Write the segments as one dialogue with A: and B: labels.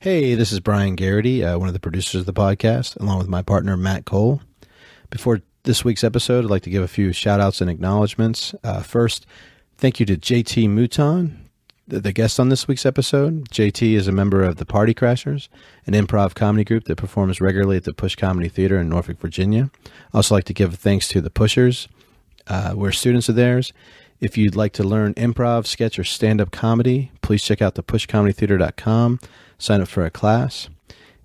A: Hey, this is Brian Garrity, one of the producers of the podcast, along with my partner, Matt Cole. Before this week's episode, I'd like to give a few shout-outs and acknowledgments. First, thank you to JT Mouton, the guest on this week's episode. JT is a member of the Party Crashers, an improv comedy group that performs regularly at the Push Comedy Theater in Norfolk, Virginia. I also like to give thanks to the Pushers. We're students of theirs. If you'd like to learn improv, sketch, or stand-up comedy, please check out the pushcomedytheater.com. Sign up for a class.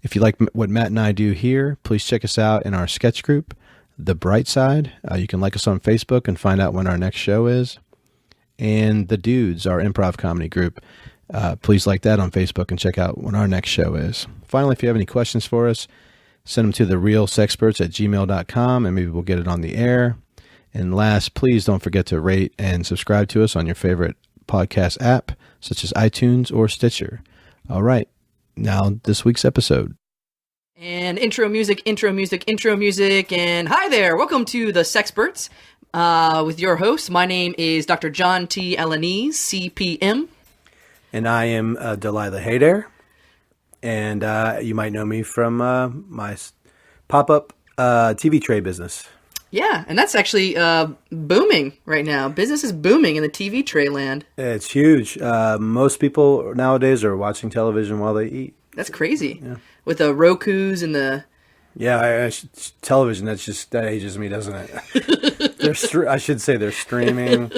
A: If you like what Matt and I do here, please check us out in our sketch group, The Bright Side. You can like us on Facebook and find out when our next show is. And The Dudes, our improv comedy group. Please like that on Facebook and check out when our next show is. Finally, if you have any questions for us, send them to therealsexperts@gmail.com and maybe we'll get it on the air. And last, please don't forget to rate and subscribe to us on your favorite podcast app, such as iTunes or Stitcher. All right. Now, this week's episode.
B: And intro music, and hi there, welcome to the Sexperts, with your host. My name is Dr. John T. Alanese, CPM.
A: And I am Delilah Hayder, and you might know me from my pop-up TV tray business.
B: Yeah, and that's actually booming right now. Business is booming in the TV tray land.
A: It's huge. Most people nowadays are watching television while they eat.
B: That's crazy. Yeah. With the Rokus and the...
A: Yeah, television, that ages me, doesn't it? I should say they're streaming.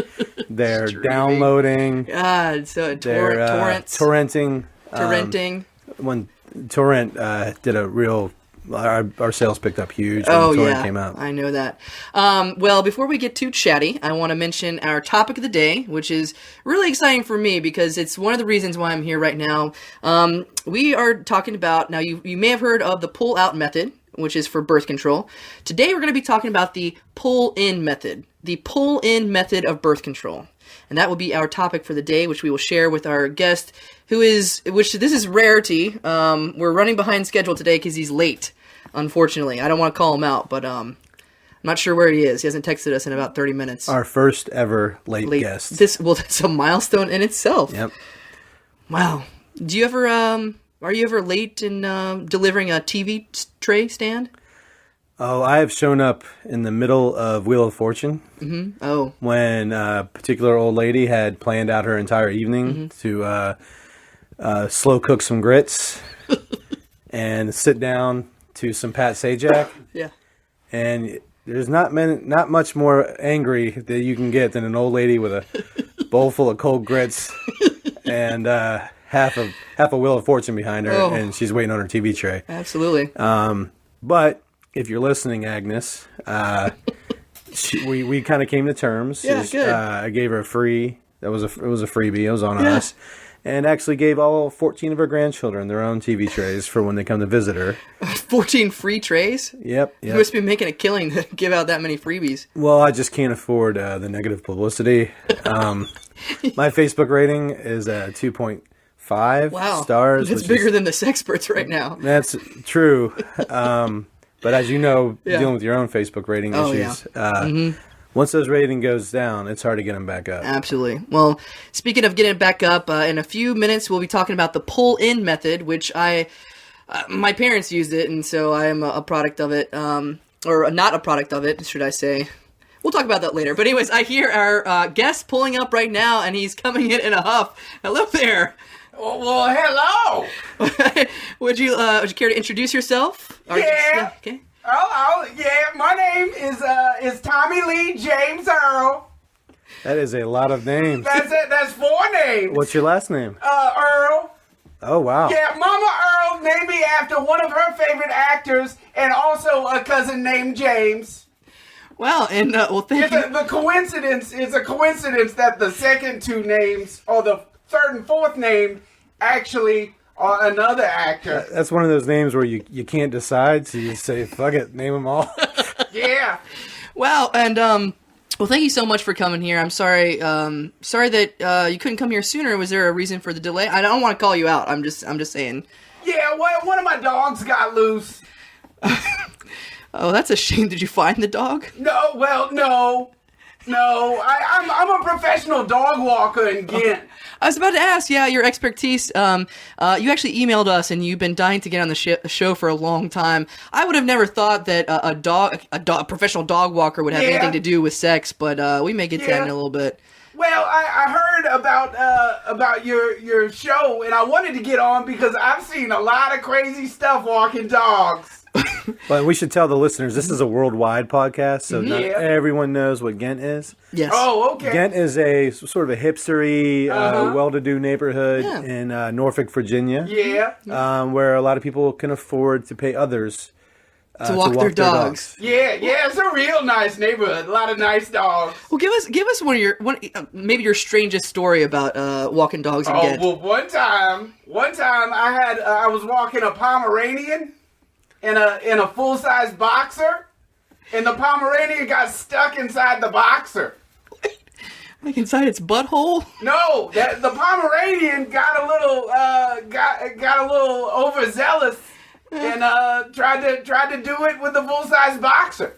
A: They're downloading.
B: God, so
A: torrents. Torrenting. When Torrent did a real... Our sales picked up huge when Torrent came out.
B: I know that. Well, before we get too chatty, I want to mention our topic of the day, which is really exciting for me because it's one of the reasons why I'm here right now. We are talking about, now you may have heard of the pull-out method, which is for birth control. Today we're going to be talking about the pull-in method, of birth control. And that will be our topic for the day, which we will share with our guest, this is rarity. We're running behind schedule today because he's late. Unfortunately, I don't want to call him out, but I'm not sure where he is. He hasn't texted us in about 30 minutes.
A: Our first ever late guest.
B: That's a milestone in itself.
A: Yep.
B: Wow. Do you ever are you ever late in delivering a TV tray stand?
A: Oh, I have shown up in the middle of Wheel of Fortune.
B: Mm-hmm. Oh.
A: When a particular old lady had planned out her entire evening to slow cook some grits and sit down to some Pat Sajak.
B: Yeah.
A: And there's not much more angry that you can get than an old lady with a bowl full of cold grits and half a Wheel of Fortune behind her, and she's waiting on her TV tray.
B: Absolutely.
A: But if you're listening, Agnes, we kind of came to terms.
B: Yeah, good.
A: I gave her a free. It was a freebie. It was on us. And actually gave all 14 of her grandchildren their own TV trays for when they come to visit her.
B: 14 free trays?
A: Yep.
B: You must be making a killing to give out that many freebies.
A: Well, I just can't afford the negative publicity. My Facebook rating is 2.5 stars.
B: That's bigger than the Sexperts right now.
A: That's true. But as you know, dealing with your own Facebook rating issues, once those rating goes down, it's hard to get them back up.
B: Absolutely. Well, speaking of getting it back up, in a few minutes we'll be talking about the pull-in method, which my parents used it, and so I am a product of it, or not a product of it, should I say. We'll talk about that later. But anyways, I hear our guest pulling up right now, and he's coming in a huff. Hello there.
C: Well, hello.
B: Would you care to introduce yourself?
C: Yeah.
B: Okay.
C: Oh, yeah. My name is Tommy Lee James Earl.
A: That is a lot of names.
C: That's it. That's 4 names.
A: What's your last name?
C: Earl.
A: Oh, wow.
C: Yeah, Mama Earl named me after one of her favorite actors and also a cousin named James.
B: Wow, and thank you.
C: The coincidence is a coincidence that the second 2 names, or the third and fourth name, actually are another actor.
A: That's one of those names where you can't decide, so you just say, fuck it, name them all.
C: Yeah.
B: Wow, and well, thank you so much for coming here. I'm sorry that you couldn't come here sooner. Was there a reason for the delay? I don't want to call you out. I'm just saying.
C: Yeah, well, one of my dogs got loose.
B: Oh, that's a shame. Did you find the dog?
C: No. No, I'm a professional dog walker in Ghent.
B: I was about to ask, your expertise. You actually emailed us, and you've been dying to get on the show for a long time. I would have never thought that a professional dog walker would have anything to do with sex, but we may get to that in a little bit.
C: Well, I heard about your show, and I wanted to get on because I've seen a lot of crazy stuff walking dogs.
A: But we should tell the listeners this is a worldwide podcast, so not everyone knows what Ghent is.
B: Yes.
C: Oh, okay.
A: Ghent is a sort of a hipstery, well-to-do neighborhood in Norfolk, Virginia.
C: Yeah.
A: Where a lot of people can afford to pay others
B: to walk their dogs.
C: Yeah, it's a real nice neighborhood. A lot of nice dogs.
B: Well, give us maybe your strangest story about walking dogs in Ghent.
C: Well, one time I was walking a Pomeranian in a full-size boxer, and the Pomeranian got stuck inside the boxer.
B: Like inside its butthole?
C: No, the Pomeranian got a little overzealous and tried to do it with the full-size boxer.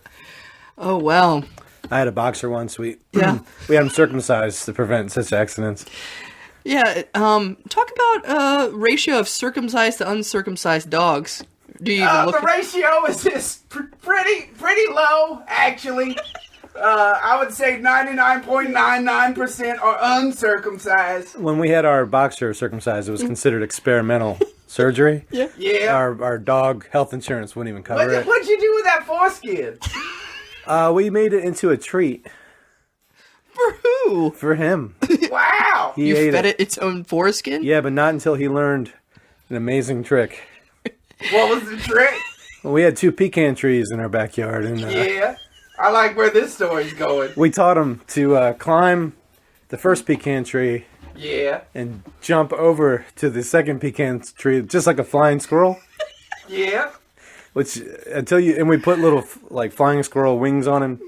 B: Oh wow!
A: I had a boxer once. We had him circumcised to prevent such accidents.
B: Yeah. Talk about ratio of circumcised to uncircumcised dogs. Do you even look
C: the ratio is just pretty low, actually. I would say 99.99% are uncircumcised.
A: When we had our boxer circumcised, it was considered experimental surgery.
C: Yeah.
A: Our dog health insurance wouldn't even cover it.
C: What'd you do with that foreskin?
A: We made it into a treat.
B: For who?
A: For him.
C: Wow.
B: You fed it its own foreskin?
A: Yeah, but not until he learned an amazing trick.
C: What was the trick?
A: Well, we had 2 pecan trees in our backyard. And,
C: I like where this story's going.
A: We taught him to climb the first pecan tree.
C: Yeah.
A: And jump over to the second pecan tree, just like a flying squirrel.
C: Yeah.
A: Which, and we put little, like, flying squirrel wings on him.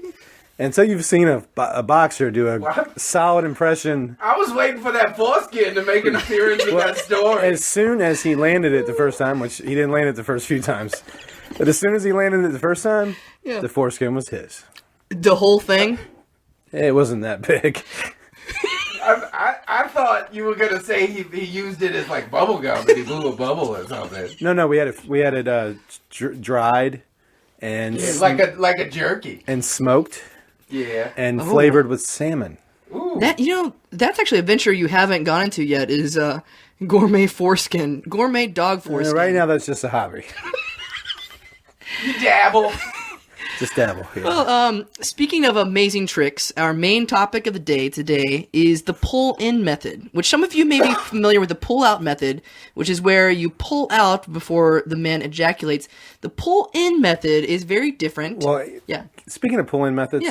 A: Until you've seen a boxer do a solid impression.
C: I was waiting for that foreskin to make an appearance in that story.
A: As soon as he landed it the first time, which he didn't land it the first few times, but as soon as he landed it the first time, the foreskin was his.
B: The whole thing?
A: It wasn't that big.
C: I thought you were gonna say he used it as like bubble gum and he blew a bubble or something.
A: No, we had it dried and
C: like a jerky
A: and smoked.
C: Yeah.
A: And flavored with salmon.
C: Ooh.
B: That's actually a venture you haven't gone into yet is gourmet dog foreskin.
A: Right now that's just a hobby.
C: You dabble.
A: Just dabble. Yeah.
B: Well, speaking of amazing tricks, our main topic of the day today is the pull-in method, which some of you may be familiar with the pull-out method, which is where you pull out before the man ejaculates. The pull-in method is very different.
A: Well, speaking of pull-in methods,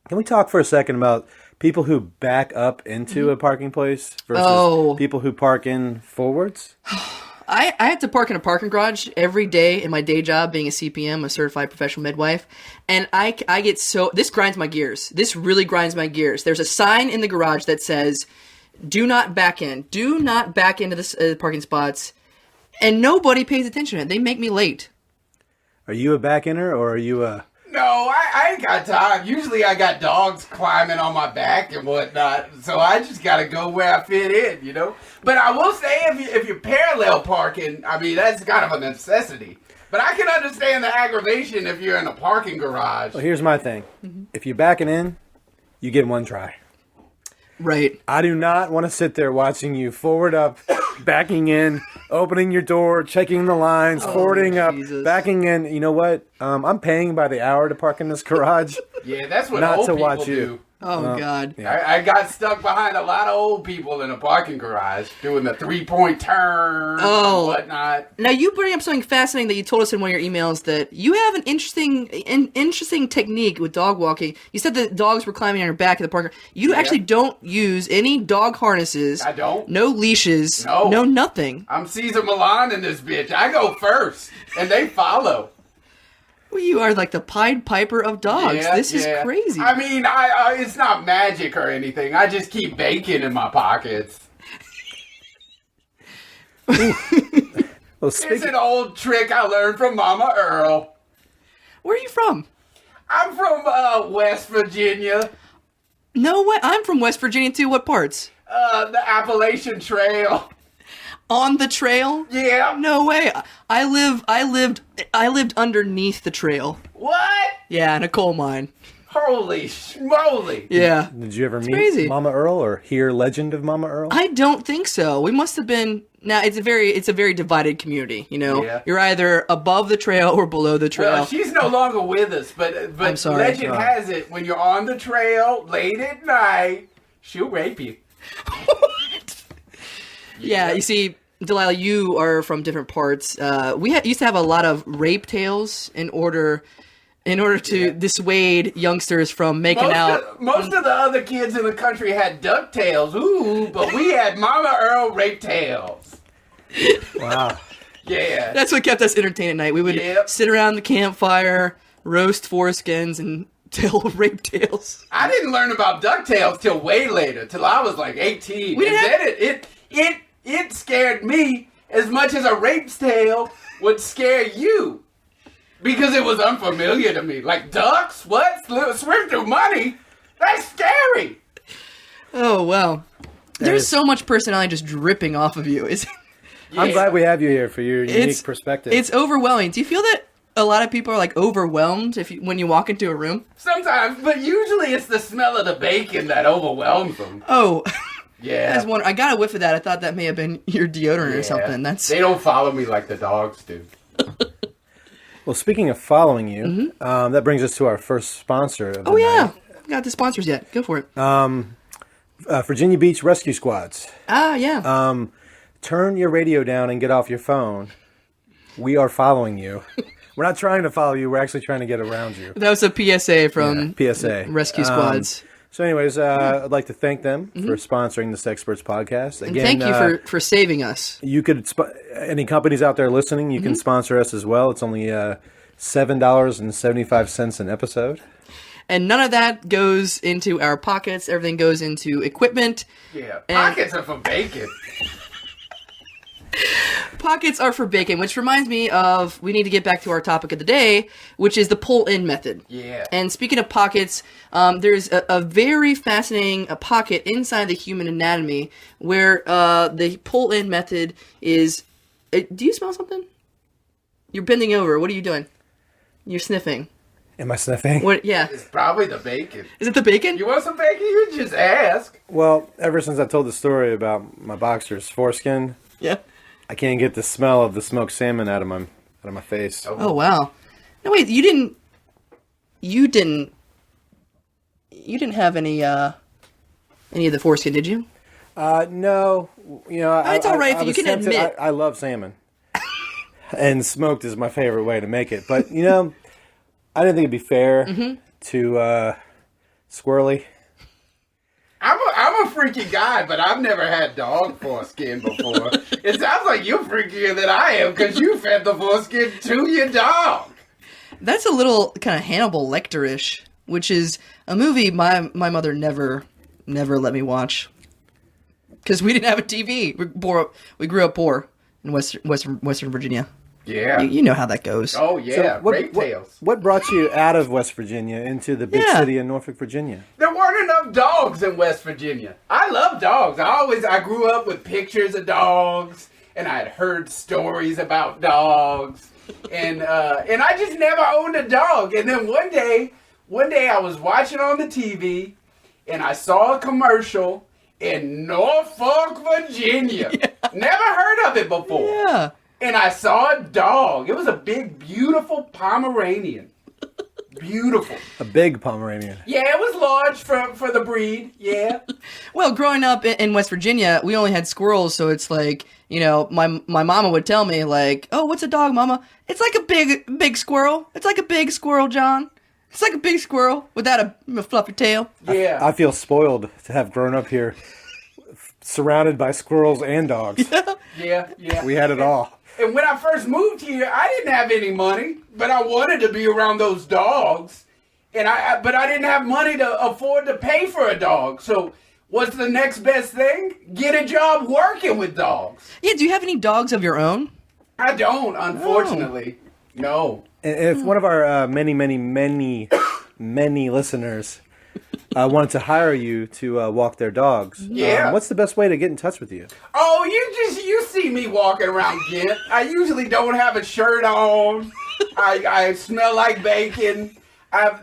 A: can we talk for a second about people who back up into a parking place versus people who park in forwards?
B: I have to park in a parking garage every day in my day job being a CPM, a certified professional midwife, and I get this grinds my gears. This really grinds my gears. There's a sign in the garage that says, do not back in. Do not back into the parking spots, and nobody pays attention to it. They make me late.
A: Are you a back-inner or are you a...
C: No, I ain't got time. Usually I got dogs climbing on my back and whatnot, so I just gotta go where I fit in, you know? But I will say if you're parallel parking, I mean, that's kind of a necessity. But I can understand the aggravation if you're in a parking garage.
A: Well, here's my thing. If you're backing in, you get one try.
B: Right.
A: I do not want to sit there watching you forward up, backing in, opening your door, checking the lines, forwarding up, backing in. You know what? I'm paying by the hour to park in this garage.
C: Yeah, that's what
A: not
C: old
A: to
C: people
A: watch
C: do.
A: you.
B: Oh, God.
C: Yeah. I got stuck behind a lot of old people in a parking garage doing the 3-point turn and whatnot.
B: Now, you bring up something fascinating that you told us in one of your emails, that you have an interesting technique with dog walking. You said that dogs were climbing on your back at the park. You actually don't use any dog harnesses.
C: I don't.
B: No leashes. No nothing.
C: I'm Caesar Milan in this bitch. I go first, and they follow.
B: Well, you are like the Pied Piper of dogs. This is crazy.
C: I mean, I it's not magic or anything. I just keep bacon in my pockets.
A: Well,
C: It's an old trick I learned from Mama Earl.
B: Where are you from?
C: I'm from West Virginia.
B: No way. I'm from West Virginia too. What parts?
C: The Appalachian Trail.
B: On the trail?
C: Yeah.
B: No way. I lived underneath the trail.
C: What?
B: Yeah, in a coal mine.
C: Holy schmoly.
B: Yeah.
D: Did you ever meet
B: crazy.
D: Mama Earl or hear legend of Mama Earl?
B: I don't think so. We must have been. Now it's a very divided community. You know,
C: Yeah.
B: you're either above the trail or below the trail.
C: Well, she's no longer with us, but
B: I'm sorry.
C: legend has it when you're on the trail late at night, she'll rape you.
B: What? Yeah, you see, Delilah, you are from different parts. We used to have a lot of rape tales in order to dissuade youngsters from making out.
C: Most of the other kids in the country had duck tails, but we had Mama Earl rape tales.
D: Wow.
C: Yeah.
B: That's what kept us entertained at night. We would
C: Yep.
B: sit around the campfire, roast foreskins, and tell rape tales.
C: I didn't learn about DuckTales till way later, till I was like 18.
B: We
C: And
B: didn't
C: then it scared me as much as a rape tale would scare you. Because it was unfamiliar to me. Like ducks? What? Swim through money? That's scary.
B: Oh, wow. There's so much personality just dripping off of you.
D: I'm glad we have you here for your unique perspective.
B: It's overwhelming. Do you feel that a lot of people are like overwhelmed when you walk into a room?
C: Sometimes, but usually it's the smell of the bacon that overwhelms them.
B: Oh,
C: Yeah.
B: I got a whiff of that. I thought that may have been your deodorant or something.
C: They don't follow me like the dogs do.
D: Well, speaking of following you, that brings us to our first sponsor. Of the
B: Oh yeah,
D: night.
B: we got the sponsors yet. Go for it.
D: Virginia Beach Rescue Squads.
B: Yeah.
D: Turn your radio down and get off your phone. We are following you. We're not trying to follow you. We're actually trying to get around you.
B: That was a PSA from
D: PSA.
B: Rescue Squads.
D: So anyways, I'd like to thank them for sponsoring the Sexperts podcast.
B: And
D: Again,
B: thank you for saving us.
D: You could any companies out there listening, you can sponsor us as well. It's only $7.75 an episode.
B: And none of that goes into our pockets. Everything goes into equipment.
C: Yeah. Pockets are for bacon.
B: Pockets are for bacon, which reminds me of, we need to get back to our topic of the day, which is the pull-in method.
C: Yeah.
B: And speaking of pockets, there's a very fascinating pocket inside the human anatomy where the pull-in method is... do you smell something? You're bending over. What are you doing? You're sniffing.
D: Am I sniffing?
B: What? Yeah.
C: It's probably the bacon.
B: Is it the bacon?
C: You want some bacon? You just ask.
D: Well, ever since I told the story about my boxer's foreskin,
B: Yeah.
D: I can't get the smell of the smoked salmon out of my face.
B: Oh, wow. No, wait, you didn't have any of the foreskin, did you?
D: No,
B: It's all right if you
D: was
B: can
D: tempted.
B: admit.
D: I love salmon, and smoked is my favorite way to make it. But I didn't think it'd be fair to Squirrely.
C: I'm a freaky guy, but I've never had dog foreskin before. It sounds like you're freakier than I am because you fed the foreskin to your dog.
B: That's a little kind of Hannibal Lecter-ish, which is a movie my mother never let me watch because we didn't have a TV. We grew up poor in Western Virginia.
C: Yeah.
B: You know how that goes.
C: Oh, yeah. Rape tales.
D: What brought you out of West Virginia into the big city of Norfolk, Virginia?
C: There weren't enough dogs in West Virginia. I love dogs. I grew up with pictures of dogs, and I had heard stories about dogs, and I just never owned a dog. And then one day I was watching on the TV, and I saw a commercial in Norfolk, Virginia. Never heard of it before.
B: Yeah.
C: And I saw a dog. It was a big, beautiful Pomeranian. Beautiful.
D: A big Pomeranian.
C: Yeah, it was large for the breed. Yeah.
B: Well, growing up in West Virginia, we only had squirrels, so it's like, my mama would tell me, like, oh, what's a dog, mama? It's like a big squirrel. It's like a big squirrel, John. It's like a big squirrel without a fluffy tail.
C: Yeah.
D: I feel spoiled to have grown up here, surrounded by squirrels and dogs.
C: Yeah.
D: We had it all.
C: And when I first moved here, I didn't have any money, but I wanted to be around those dogs. But I didn't have money to afford to pay for a dog. So what's the next best thing? Get a job working with dogs.
B: Yeah, do you have any dogs of your own?
C: I don't, unfortunately. No.
D: And if one of our many many listeners wanted to hire you to walk their dogs.
C: Yeah.
D: What's the best way to get in touch with you?
C: Oh, you see me walking around Ghent. I usually don't have a shirt on. I smell like bacon.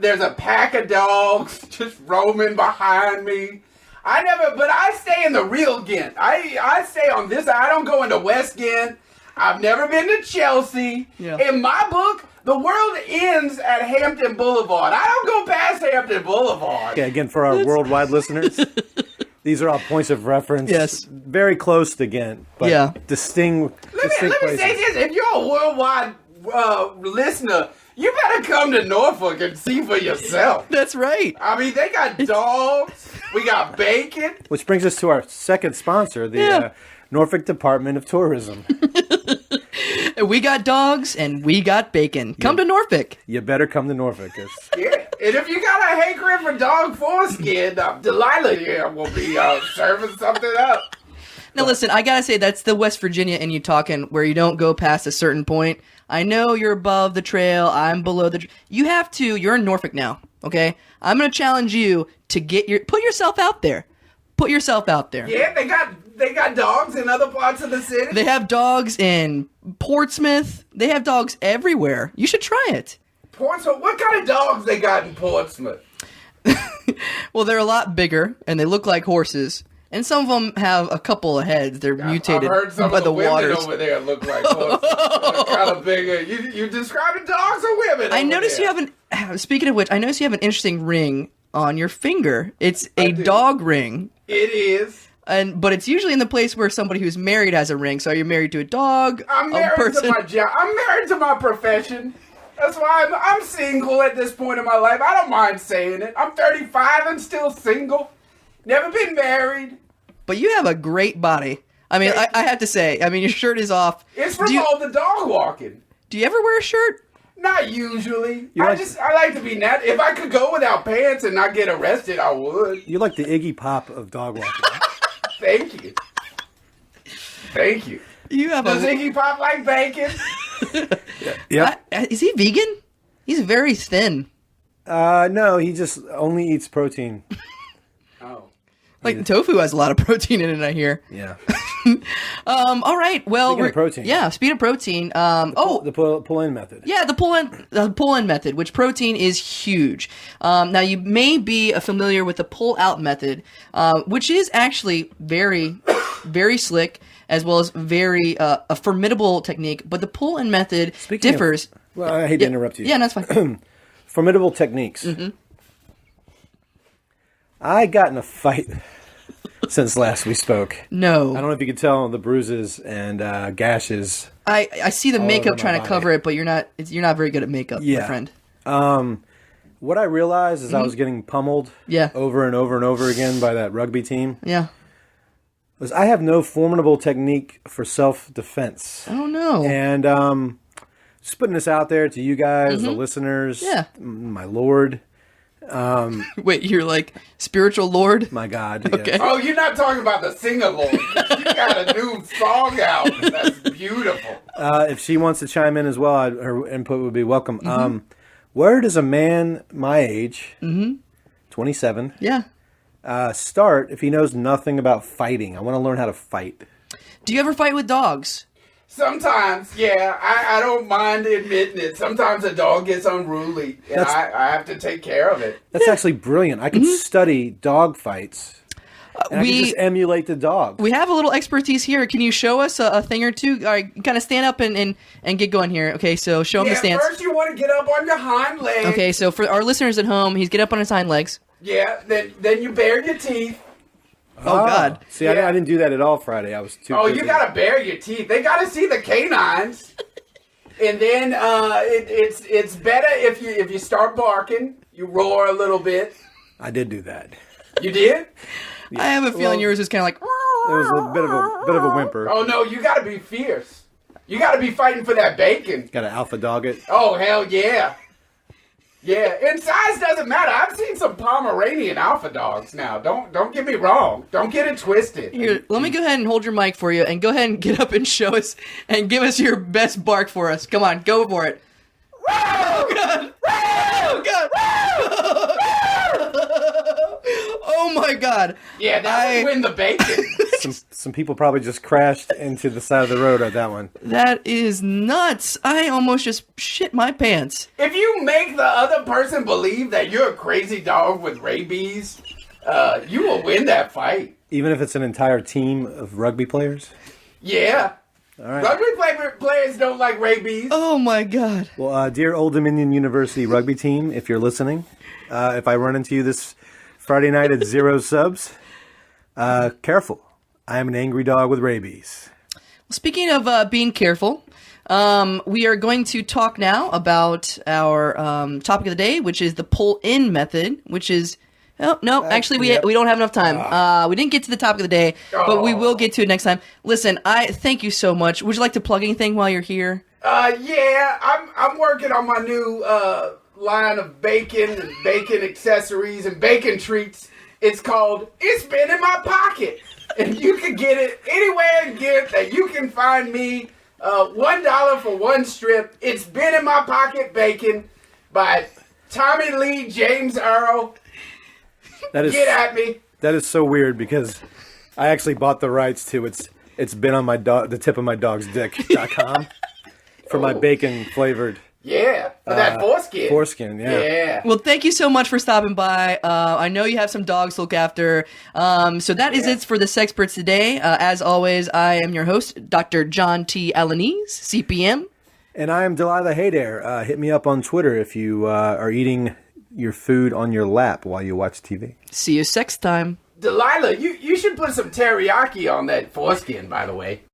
C: There's a pack of dogs just roaming behind me. But I stay in the real Ghent. I stay on this. I don't go into West Ghent. I've never been to Chelsea.
B: Yeah.
C: In my book, the world ends at Hampton Boulevard. I don't go past Hampton Boulevard.
D: Okay, again, for our worldwide listeners, these are all points of reference.
B: Yes.
D: Very close to Ghent, but
B: Yeah.
D: distinct
C: Let me
D: places.
C: say this. If you're a worldwide listener, you better come to Norfolk and see for yourself.
B: That's right.
C: I mean, they got dogs. We got bacon.
D: Which brings us to our second sponsor, the Norfolk Department of Tourism.
B: We got dogs and we got bacon. Come to Norfolk.
D: You better come to Norfolk.
C: Yeah. And if you got a hankering for dog foreskin, Delilah here will be serving something up.
B: Now listen, I gotta say that's the West Virginia in you talking, where you don't go past a certain point. I know you're above the trail. I'm below the. You have to. You're in Norfolk now. Okay. I'm gonna challenge you to put yourself out there. Put yourself out there.
C: Yeah, they got dogs in other parts of the city.
B: They have dogs in Portsmouth. They have dogs everywhere. You should try it.
C: Portsmouth. What kind of dogs they got in Portsmouth?
B: Well, they're a lot bigger and they look like horses. And some of them have a couple of heads. They're mutated
C: I've heard some
B: by
C: of
B: the
C: women
B: waters.
C: over there look like horses. They're kind of bigger. You describing dogs or women?
B: I
C: over
B: noticed
C: there?
B: you have an. Speaking of which, I noticed you have an interesting ring on your finger. It's a dog ring,
C: It is.
B: but it's usually in the place where somebody who's married has a ring. So are you married to a dog?
C: I'm
B: a
C: married
B: person?
C: to my job. I'm married to my profession. That's why I'm single at this point in my life. I don't mind saying it. I'm 35 and still single. Never been married.
B: But you have a great body. I mean, I have to say. I mean, your shirt is off.
C: It's from
B: do you,
C: all the dog walking.
B: do you ever wear a shirt?
C: Not usually.
D: You
C: I
D: like-
C: like to be nat. If I could go without pants and not get arrested, I would.
D: You're like the Iggy Pop of dog walking.
C: Thank you. Thank you.
B: You have
C: Does
B: a.
C: Iggy Pop like bacon?
D: Yep.
B: Is he vegan? He's very thin.
D: No, he just only eats protein.
C: Oh.
B: Like tofu has a lot of protein in it, I hear.
D: Yeah.
B: All right. Well,
D: Speaking of protein.
B: Yeah, speed of protein.
D: The pull-in method.
B: Yeah, the pull-in method, which protein is huge. Now, you may be familiar with the pull-out method, which is actually very, very slick, as well as very a formidable technique. But the pull-in method differs.
D: Well, I hate to interrupt you.
B: Yeah, that's fine.
D: Formidable techniques.
B: Mm-hmm.
D: I got in a fight since last we spoke.
B: No.
D: I don't know if you could tell the bruises and gashes.
B: I see the
D: all
B: makeup
D: over my
B: trying to
D: body.
B: cover it, but you're not very good at makeup, my friend.
D: What I realized is I was getting pummeled
B: Mm-hmm. Yeah.
D: over and over and over again by that rugby team.
B: Yeah.
D: Was I have no formidable technique for self-defense.
B: I don't know.
D: And just putting this out there to you guys, the listeners,
B: Yeah.
D: my lord,
B: Wait, you're like spiritual lord?
D: my God.
B: Okay.
D: yes.
C: Oh, you're not talking about the sing-along. You got a new song out. That's beautiful.
D: If she wants to chime in as well, her input would be welcome.
B: Mm-hmm.
D: Where does a man my age, 27,
B: Yeah.
D: start if he knows nothing about fighting? I want to learn how to fight.
B: Do you ever fight with dogs?
C: Sometimes, yeah, I don't mind admitting it. Sometimes a dog gets unruly, and I have to take care of it.
D: That's actually brilliant. I could study dog fights. And I could
B: we
D: just emulate the dog.
B: we have a little expertise here. Can you show us a thing or two? All right, kind of stand up and get going here. Okay, so show him
C: Yeah,
B: the stance.
C: first you want to get up on your hind legs.
B: Okay, so for our listeners at home, he's get up on his hind legs.
C: Yeah, then you bare your teeth.
B: Oh, God.
D: See,
C: Yeah.
D: I didn't do that at all Friday. I was too
C: Oh,
D: busy.
C: you gotta bare your teeth. They gotta see the canines. And then it's better if you start barking, you roar a little bit.
D: I did do that.
C: You did?
B: I have a feeling yours is kind of like.
D: It was a bit of a whimper.
C: Oh no, you gotta be fierce. You gotta be fighting for that bacon.
D: Got to alpha dog it.
C: Oh hell yeah. Yeah, and size doesn't matter. I've seen some Pomeranian alpha dogs now. Don't get me wrong. Don't get it twisted.
B: Here, let me go ahead and hold your mic for you, and go ahead and get up and show us, and give us your best bark for us. Come on, go for it. Oh God! Oh God! Oh my God.
C: Yeah, that would win the bacon.
D: Some people probably just crashed into the side of the road at that one.
B: That is nuts. I almost just shit my pants.
C: If you make the other person believe that you're a crazy dog with rabies, you will win that fight.
D: Even if it's an entire team of rugby players?
C: Yeah.
D: All right.
C: Rugby players don't like rabies.
B: Oh my God.
D: Well, dear Old Dominion University rugby team, if you're listening, if I run into you this Friday night at 0 subs, careful. I am an angry dog with rabies.
B: Speaking of being careful, we are going to talk now about our topic of the day, which is the pull-in method, which is... Oh, no, actually, we don't have enough time. We didn't get to the topic of the day, but we will get to it next time. Listen, I thank you so much. Would you like to plug anything while you're here?
C: Yeah, I'm working on my new line of bacon and bacon accessories and bacon treats. It's called It's Been in My Pocket. And you can get it anywhere and get that you can find me. $1 for one strip. It's Been in My Pocket Bacon by Tommy Lee James Earl. Get at me.
D: That is so weird because I actually bought the rights to it's been on my the tip of my dog's dick.com for my bacon flavored.
C: Yeah, for that foreskin.
D: Foreskin, yeah.
B: Well, thank you so much for stopping by. I know you have some dogs to look after. So that is it for the Sexperts today. As always, I am your host, Dr. John T. Alanese, CPM.
D: And I am Delilah Haydare. Hit me up on Twitter if you are eating your food on your lap while you watch TV.
B: See you sex time.
C: Delilah, you should put some teriyaki on that foreskin, by the way.